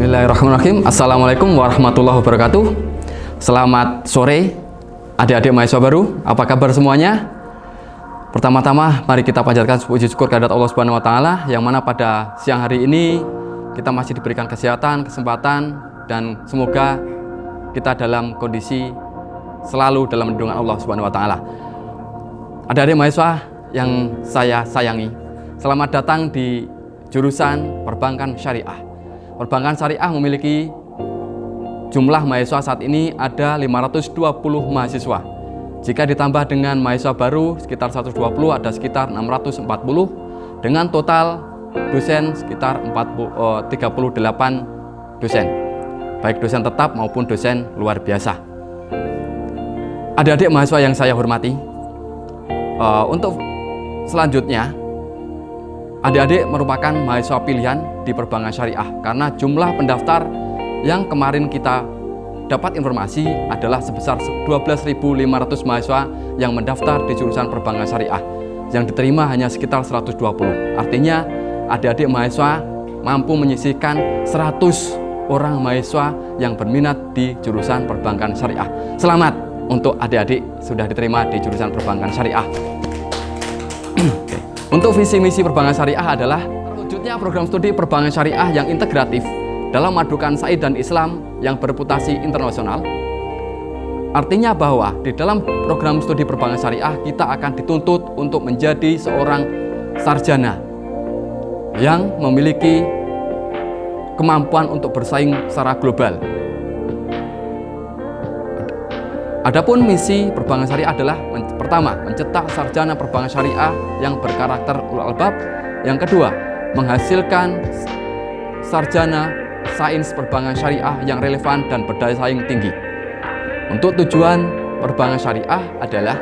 Bismillahirrahmanirrahim. Assalamualaikum warahmatullahi wabarakatuh. Selamat sore adik-adik mahasiswa baru. Apa kabar semuanya? Pertama-tama mari kita panjatkan puji syukur kehadirat Allah Subhanahu wa taala yang mana pada siang hari ini kita masih diberikan kesehatan, kesempatan, dan semoga kita dalam kondisi selalu dalam lindungan Allah Subhanahu wa taala. Adik-adik mahasiswa yang saya sayangi, selamat datang di jurusan Perbankan Syariah. Perbankan Syariah memiliki jumlah mahasiswa saat ini ada 520 mahasiswa. Jika ditambah dengan mahasiswa baru sekitar 120, ada sekitar 640, dengan total dosen sekitar 38 dosen, baik dosen tetap maupun dosen luar biasa. Adik-adik mahasiswa yang saya hormati, untuk selanjutnya adik-adik merupakan mahasiswa pilihan di Perbankan Syariah karena jumlah pendaftar yang kemarin kita dapat informasi adalah sebesar 12.500 mahasiswa yang mendaftar di jurusan Perbankan Syariah. Yang diterima hanya sekitar 120. Artinya adik-adik mahasiswa mampu menyisihkan 100 orang mahasiswa yang berminat di jurusan Perbankan Syariah. Selamat untuk adik-adik sudah diterima di jurusan Perbankan Syariah. Untuk visi misi Perbankan Syariah adalah terwujudnya program studi Perbankan Syariah yang integratif dalam memadukan sains dan Islam yang bereputasi internasional. Artinya bahwa di dalam program studi Perbankan Syariah kita akan dituntut untuk menjadi seorang sarjana yang memiliki kemampuan untuk bersaing secara global. Adapun misi Perbankan Syariah adalah pertama, mencetak sarjana perbankan syariah yang berkarakter ulul albab. Yang kedua, menghasilkan sarjana sains perbankan syariah yang relevan dan berdaya saing tinggi. Untuk tujuan perbankan syariah adalah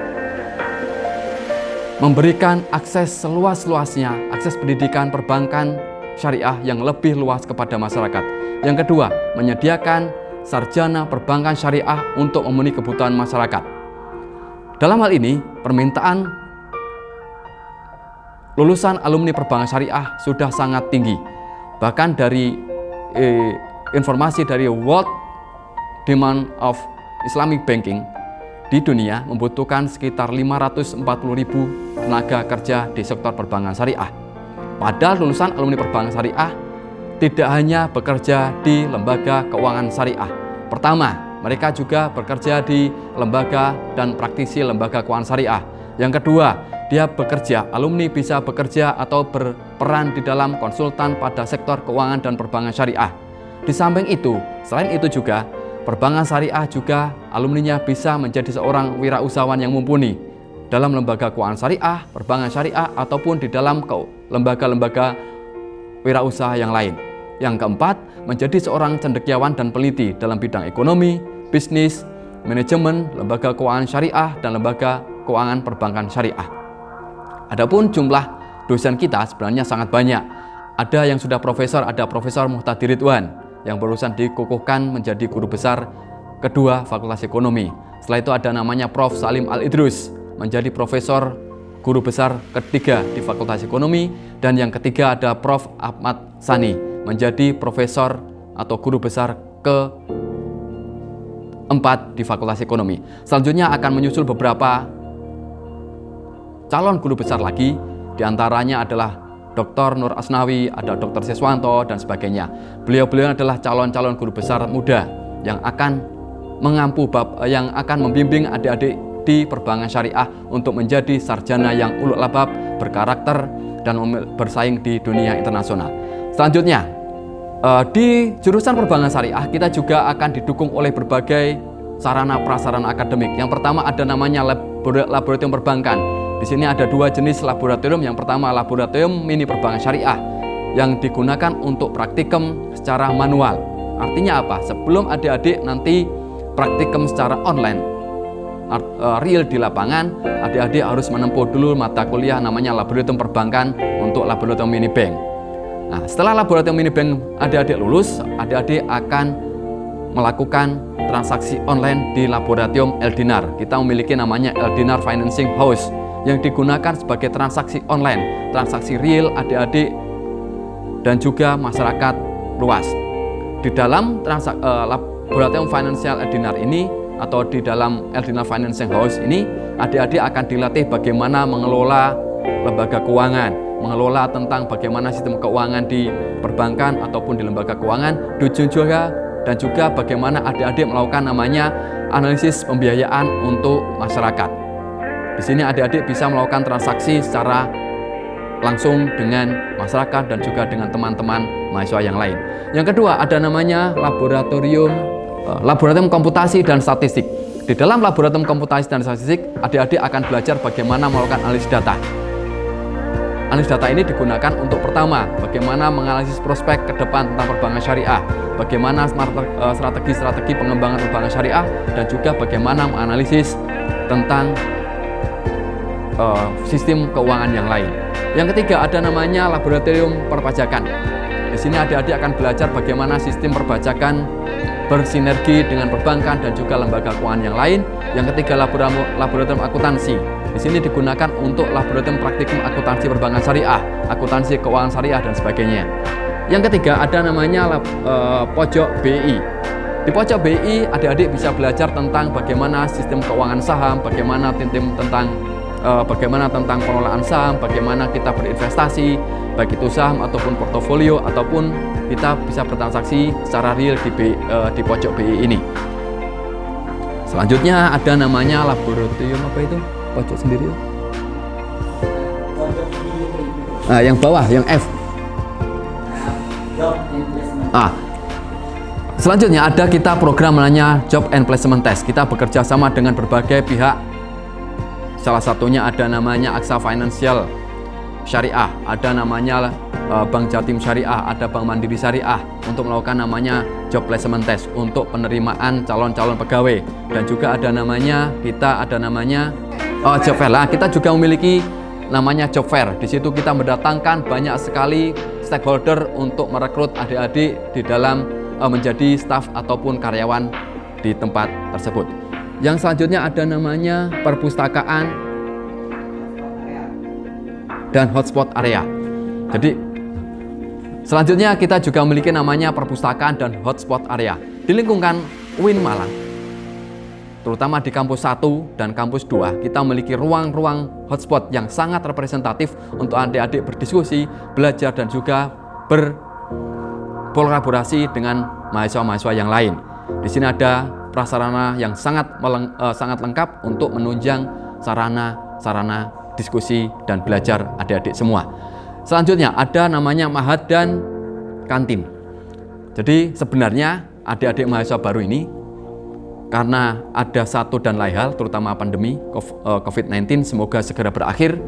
memberikan akses seluas-luasnya, akses pendidikan perbankan syariah yang lebih luas kepada masyarakat. Yang kedua, menyediakan sarjana perbankan syariah untuk memenuhi kebutuhan masyarakat. Dalam hal ini, permintaan lulusan alumni perbankan syariah sudah sangat tinggi. Bahkan dari informasi dari World Demand of Islamic Banking di dunia membutuhkan sekitar 540.000 tenaga kerja di sektor perbankan syariah. Padahal lulusan alumni perbankan syariah tidak hanya bekerja di lembaga keuangan syariah. Pertama, mereka juga bekerja di lembaga dan praktisi lembaga keuangan syariah. Yang kedua, dia bekerja, alumni bisa bekerja atau berperan di dalam konsultan pada sektor keuangan dan perbankan syariah. Di samping itu, selain itu juga, perbankan syariah juga alumninya bisa menjadi seorang wirausahawan yang mumpuni dalam lembaga keuangan syariah, perbankan syariah, ataupun di dalam lembaga-lembaga wirausaha yang lain. Yang keempat, menjadi seorang cendekiawan dan peneliti dalam bidang ekonomi, bisnis, manajemen, lembaga keuangan syariah, dan lembaga keuangan perbankan syariah. Adapun jumlah dosen kita sebenarnya sangat banyak. Ada yang sudah profesor, ada Profesor Muhtadi Ridwan yang barusan dikukuhkan menjadi guru besar kedua Fakultas Ekonomi. Setelah itu ada namanya Prof. Salim Al-Idrus menjadi profesor guru besar ketiga di Fakultas Ekonomi, dan yang ketiga ada Prof. Ahmad Sani menjadi profesor atau guru besar keempat di Fakultas Ekonomi. Selanjutnya akan menyusul beberapa calon guru besar lagi, diantaranya adalah Dr. Nur Asnawi, ada Dr. Siswanto, dan sebagainya. Beliau-beliau adalah calon-calon guru besar muda yang akan yang akan membimbing adik-adik di perbankan syariah untuk menjadi sarjana yang ulul albab, berkarakter, dan bersaing di dunia internasional. Selanjutnya, di jurusan perbankan syariah kita juga akan didukung oleh berbagai sarana prasarana akademik. Yang pertama ada namanya laboratorium perbankan. Di sini ada dua jenis laboratorium. Yang pertama laboratorium mini perbankan syariah yang digunakan untuk praktikum secara manual. Artinya apa? Sebelum adik-adik nanti praktikum secara online, real di lapangan, adik-adik harus menempuh dulu mata kuliah namanya laboratorium perbankan untuk laboratorium mini bank. Nah, setelah laboratorium mini bank adik-adik lulus, adik-adik akan melakukan transaksi online di laboratorium Eldinar. Kita memiliki namanya Eldinar Financing House yang digunakan sebagai transaksi online, transaksi real adik-adik dan juga masyarakat luas. di dalam laboratorium Financial Eldinar ini atau di dalam Eldinar Financing House ini, adik-adik akan dilatih bagaimana mengelola lembaga keuangan, mengelola tentang bagaimana sistem keuangan di perbankan ataupun di lembaga keuangan, dan juga bagaimana adik-adik melakukan namanya analisis pembiayaan untuk masyarakat. Di sini adik-adik bisa melakukan transaksi secara langsung dengan masyarakat dan juga dengan teman-teman mahasiswa yang lain. Yang kedua, ada namanya laboratorium komputasi dan statistik. Di dalam laboratorium komputasi dan statistik, adik-adik akan belajar bagaimana melakukan analisis data. Analisis data ini digunakan untuk pertama, bagaimana menganalisis prospek ke depan tentang perbankan syariah, bagaimana strategi pengembangan perbankan syariah, dan juga bagaimana menganalisis tentang sistem keuangan yang lain. Yang ketiga, ada namanya laboratorium perpajakan. Di sini adik-adik akan belajar bagaimana sistem perpajakan bersinergi dengan perbankan dan juga lembaga keuangan yang lain. Yang ketiga, laboratorium akuntansi. Di sini digunakan untuk laboratorium praktikum akuntansi perbankan syariah, akuntansi keuangan syariah, dan sebagainya. Yang ketiga, ada namanya pojok BI. Di pojok BI, adik-adik bisa belajar tentang bagaimana sistem keuangan saham, bagaimana tentang pengelolaan saham, bagaimana kita berinvestasi, baik itu saham ataupun portofolio, ataupun kita bisa bertransaksi secara real di pojok BI ini. Selanjutnya ada namanya laboratorium apa itu? Pojok sendiri. Nah, yang bawah, yang F. Selanjutnya ada kita program namanya Job and Placement Test. Kita bekerja sama dengan berbagai pihak. Salah satunya ada namanya Aksa Financial Syariah, ada namanya Bank Jatim Syariah, ada Bank Mandiri Syariah untuk melakukan namanya Job Placement Test untuk penerimaan calon-calon pegawai, dan juga ada namanya Job Fair. Nah, kita juga memiliki namanya Job Fair. Di situ kita mendatangkan banyak sekali stakeholder untuk merekrut adik-adik di dalam menjadi staf ataupun karyawan di tempat tersebut. Yang selanjutnya ada namanya perpustakaan dan hotspot area. Jadi selanjutnya kita juga memiliki namanya perpustakaan dan hotspot area. Di lingkungan UIN Malang, terutama di kampus 1 dan kampus 2, kita memiliki ruang-ruang hotspot yang sangat representatif untuk adik-adik berdiskusi, belajar, dan juga berkolaborasi dengan mahasiswa-mahasiswa yang lain. Di sini ada prasarana yang sangat lengkap untuk menunjang sarana diskusi dan belajar adik-adik semua. Selanjutnya ada namanya Mahad dan kantin. Jadi sebenarnya adik-adik mahasiswa baru ini, karena ada satu dan lain hal, terutama pandemi COVID-19 semoga segera berakhir,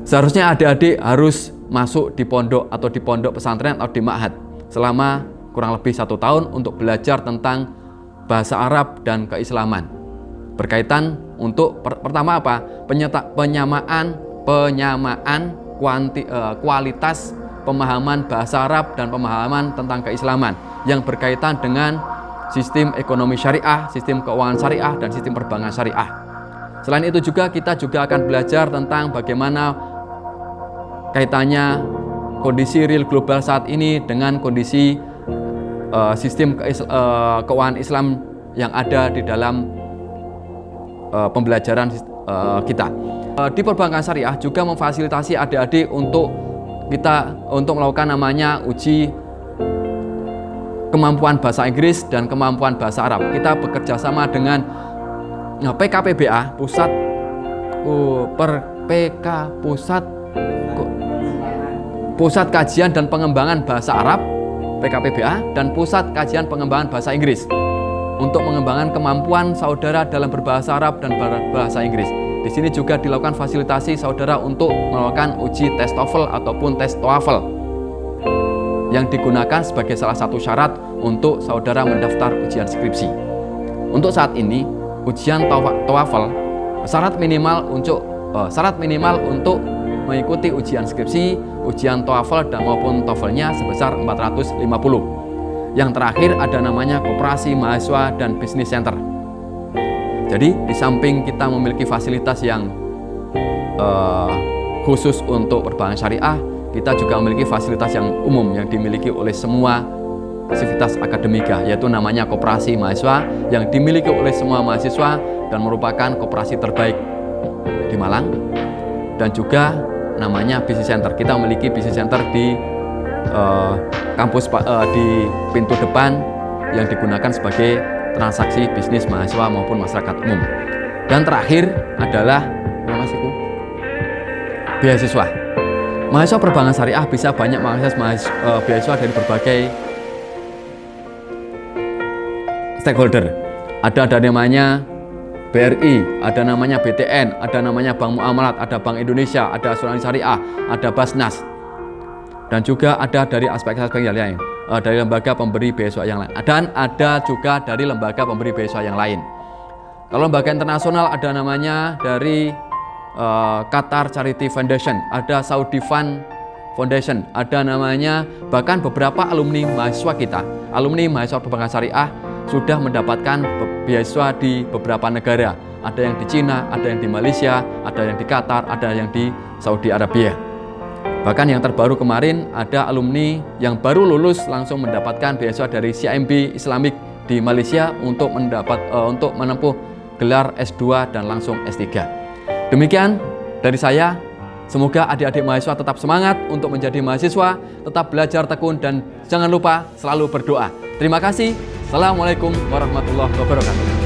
seharusnya adik-adik harus masuk di pondok atau di pondok pesantren atau di ma'had selama kurang lebih 1 tahun untuk belajar tentang bahasa Arab dan keislaman. Berkaitan untuk pertama apa? Penyamaan kualitas pemahaman bahasa Arab dan pemahaman tentang keislaman yang berkaitan dengan sistem ekonomi syariah, sistem keuangan syariah, dan sistem perbankan syariah. Selain itu juga kita juga akan belajar tentang bagaimana kaitannya kondisi real global saat ini dengan kondisi sistem keuangan Islam yang ada di dalam pembelajaran kita. Di perbankan syariah juga memfasilitasi adik-adik untuk melakukan namanya uji kemampuan bahasa Inggris dan kemampuan bahasa Arab. Kita bekerja sama dengan PKPBA, Pusat Kajian dan Pengembangan Bahasa Arab, PKPBA, dan Pusat Kajian Pengembangan Bahasa Inggris untuk mengembangkan kemampuan saudara dalam berbahasa Arab dan bahasa Inggris. Di sini juga dilakukan fasilitasi saudara untuk melakukan uji tes TOEFL ataupun tes TOEFL yang digunakan sebagai salah satu syarat untuk saudara mendaftar ujian skripsi. Untuk saat ini, ujian TOEFL syarat minimal untuk mengikuti ujian skripsi, ujian TOEFL dan maupun TOEFL-nya sebesar 450. Yang terakhir ada namanya Koperasi Mahasiswa dan Business Center. Jadi di samping kita memiliki fasilitas yang khusus untuk perbankan syariah, kita juga memiliki fasilitas yang umum yang dimiliki oleh semua Civitas Academica, yaitu namanya koperasi mahasiswa yang dimiliki oleh semua mahasiswa dan merupakan koperasi terbaik di Malang. Dan juga namanya Business Center. Kita memiliki Business Center di kampus di pintu depan yang digunakan sebagai transaksi bisnis mahasiswa maupun masyarakat umum. Dan terakhir adalah beasiswa. Mahasiswa perbankan syariah bisa banyak mengakses beasiswa dari berbagai stakeholder. Ada namanya BRI, ada namanya BTN, ada namanya Bank Muamalat, ada Bank Indonesia, ada Asuransi Syariah, ada Basnas, dan juga ada dari aspek-aspek yang lain, dari lembaga pemberi beasiswa yang lain, dan ada juga dari lembaga pemberi beasiswa yang lain. Kalau lembaga internasional ada namanya dari Qatar Charity Foundation, ada Saudi Fund Foundation, ada namanya, bahkan beberapa alumni mahasiswa kita, alumni mahasiswa perbankan syariah sudah mendapatkan beasiswa di beberapa negara. Ada yang di Cina, ada yang di Malaysia, ada yang di Qatar, ada yang di Saudi Arabia. Bahkan yang terbaru kemarin ada alumni yang baru lulus langsung mendapatkan beasiswa dari CIMB Islamic di Malaysia untuk menempuh gelar S2 dan langsung S3. Demikian dari saya, semoga adik-adik mahasiswa tetap semangat untuk menjadi mahasiswa, tetap belajar tekun, dan jangan lupa selalu berdoa. Terima kasih. Assalamualaikum warahmatullahi wabarakatuh.